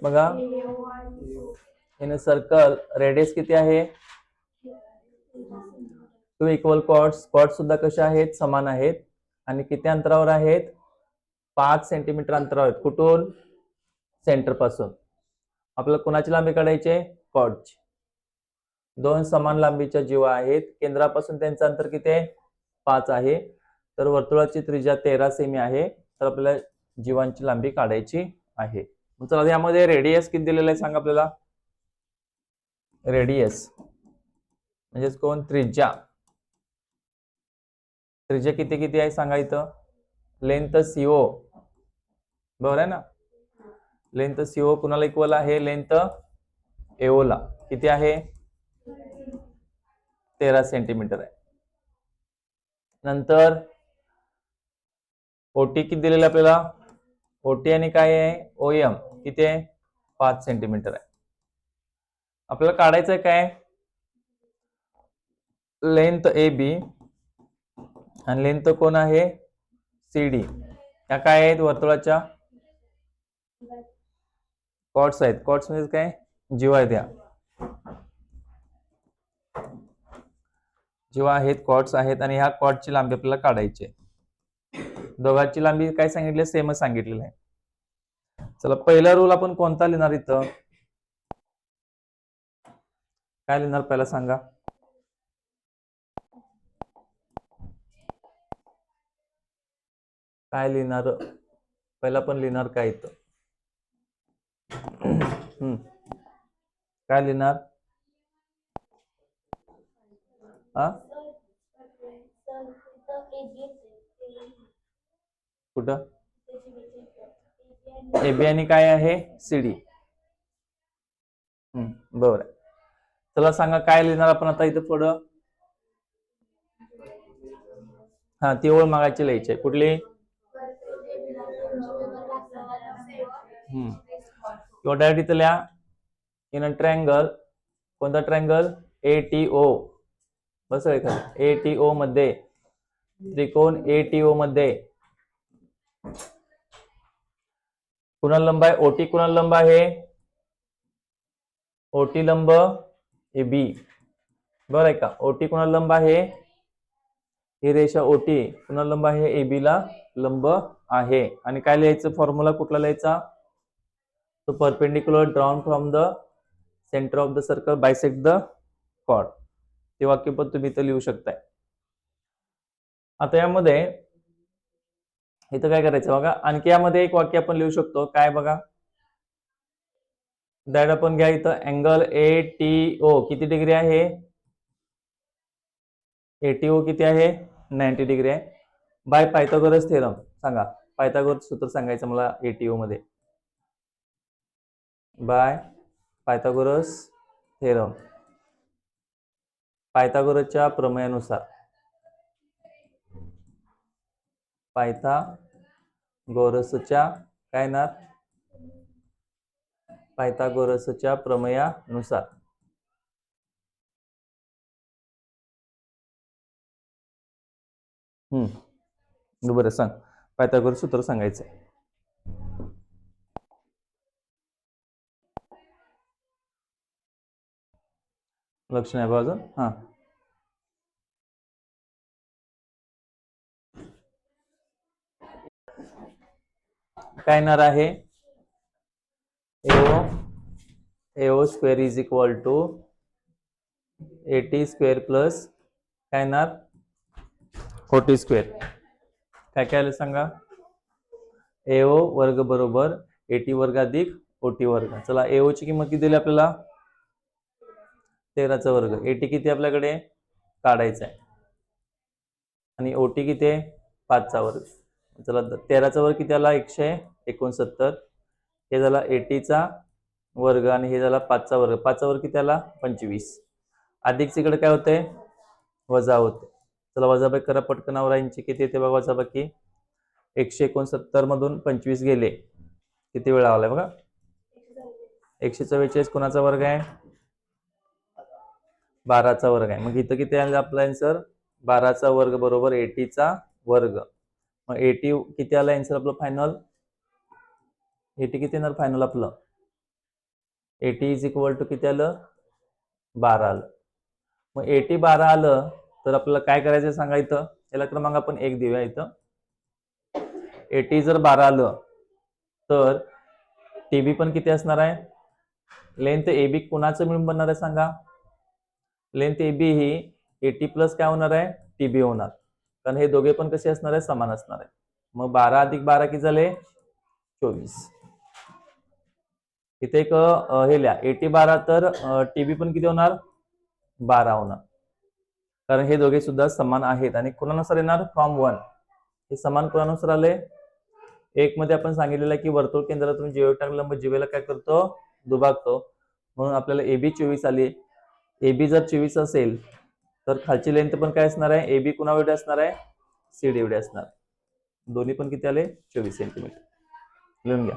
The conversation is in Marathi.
बघा इन सर्कल रेडियस किती आहे? Two equal chords. कॉर्ड सुद्धा कशा आहेत? समान आहेत. आणि किती अंतरावर आहेत? 5 सेंटीमीटर अंतरावर आहेत. कुठून? सेंटर पासून. आपल्याला कोणाची लांबी काढायची? कॉर्डची. दोन समान लांबीच्या जीवा आहेत. केंद्रापासून त्यांचं अंतर किती आहे? 5 आहे. तर वर्तुळाची त्रिज्या 13 सेमी आहे. तर आपल्याला जीवांची लांबी काढायची आहे. चला यामध्ये रेडियस किती दिलेलं आहे सांगा आपल्याला. रेडियस म्हणजेच कोण? त्रिज्या. त्रिज्या किती किती आहे सांगा इथं. लेंथ सीओ बरोबर आहे ना. लेंथ सीओ कुणाला इक्वल आहे? लेंथ एओला किती आहे? 13 सेंटीमीटर आहे. नंतर ओटी किती दिलेलं आपल्याला? ओटी आणि काय आहे? ओएम किती आहे? 5 सेंटीमीटर आहे. आपल्याला काढायचं आहे काय? लेंथ ए बी आणि लेंथ कोण आहे? C D. या काय आहेत? वर्तुळाच्या कॉर्ड्स आहेत. कॉर्ड्स म्हणजे काय? जीवा आहेत. या जीवा आहेत, कॉर्ड्स आहेत आणि ह्या कॉर्डची लांबी आपल्याला काढायची आहे. दोघांची लांबी काय सांगितली? सेमच सांगितलेलं आहे. चला पहिला रूल आपण कोणता लिहिणार इथं? काय लिहिणार पहिला सांगा. काय लिहिणार पहिला? पण लिहिणार काय इथं? काय लिहिणार? कुठं? एबी आणि काय आहे? सीडी. बरोबर आहे. चला सांगा काय लिहिणार आपण आता इथं पुढं. हा ती ओळ मागायची लिहायची आहे. कुठली? किंवा डायरेक्ट इथं लिहा. In a triangle. कोणता ट्रँगल? एटीओ. बस आहे. एटीओ मध्ये त्रिकोण एटीओ मध्ये कुणाला लंब आहे? ओटी कुणाला लंब आहे? ओटी लंब ए बी. बरं आहे का? ओटी कुणाला लंब आहे? ही रेषा ओटी कुणाला लंब आहे? ए बी ला लंब आहे. आणि काय लिहायचं? फॉर्म्युला कुठला लिहायचा? तो perpendicular drawn from the centre of the circle bisect the chord. ते वाक्य पण तुम्ही इथं लिहू शकताय. आता यामध्ये इथं काय करायचं बघा. आणखी यामध्ये एक वाक्य आपण लिहू शकतो. काय बघा. दॅट आपण घ्या इथं अँगल एटीओ किती डिग्री आहे? एटीओ किती आहे? 90 डिग्री आहे. बाय पायथागोरस थेरम सांगा. पायथागोरस सूत्र सांगायचं मला एटीओ मध्ये. By Pythagoras theorem. पायथागोरसच्या प्रमेयानुसार. पायथागोरसच्या काय ना? पायथागोरसच्या प्रमेयानुसार. बरं सांग. पायथागोरस सूत्र सांगायचंय. लक्ष नाही बाजू. हा काय येणार आहे? A O square is equal to 80 square plus काय येणार? 40 स्क्वेअर. काय काय आलं सांगा. एओ वर्ग बरोबर 80 वर्ग अधिक 40 वर्ग. चला एओ ची किंमत किती दिली आपल्याला? 13चा वर्ग. 80 किती आपल्याकडे काढायचा आहे आणि ओटी किती आहे? 5चा वर्ग. चला 13चा वर्ग किती आला? 169. हे झाला 80चा वर्ग आणि हे झाला 5चा वर्ग. 5चा वर्ग किती आला? 25. अधिक इकडे काय होते? वजा होते. चला वजाबाकी करा पटकन. आवरांची किती येते बघा वजाबाकी. 169 मधून 25 गेले. किती वेळा आलाय बघा? 144. कोणाचा वर्ग आहे? 12चा वर्ग आहे. मग इथं किती आलं आपला आन्सर? 12चा वर्ग बरोबर 80चा वर्ग. मग 80 किती आला आन्सर आपलं फायनल? एटी किती येणार फायनल आपलं? एटी इज इक्वल टू किती आलं? 12 आलं. मग एटी 12 आलं तर आपल्याला काय करायचं सांगा इथं. याला क्रमांक आपण 1 देऊया इथं. एटी जर 12 आलं तर टीबी पण किती असणार आहे? लेंथ एबी कोणाचं मिळून बनणार आहे सांगा? लेंथ एबी ही एटी प्लस काय होणार आहे? टीबी होणार, कारण हे दोघे पण कसे असणार आहे? समान असणार आहे. मग 12 अधिक 12 किती झाले? 24. इथे एक हे लिहा, एटी 12 तर टीबी पण किती होणार? 12 होणार, कारण हे दोघे सुद्धा समान आहेत. आणि कोणानुसार येणार? फ्रॉम 1. हे समान कोणानुसार आले? 1 मध्ये आपण सांगितलेलं आहे की वर्तुळ केंद्रातून जीवेष्टक लंब जीवेला काय करतो? दुभागतो. म्हणून आपल्याला एबी 24 आली. एबी जर 24 असेल तर खालची लेंथ पण काय असणार आहे? एबी कुणा एवढे असणार आहे? सीडी एवढे असणार. दोन्ही पण किती आले? 24 सेंटीमीटर. लिहून घ्या.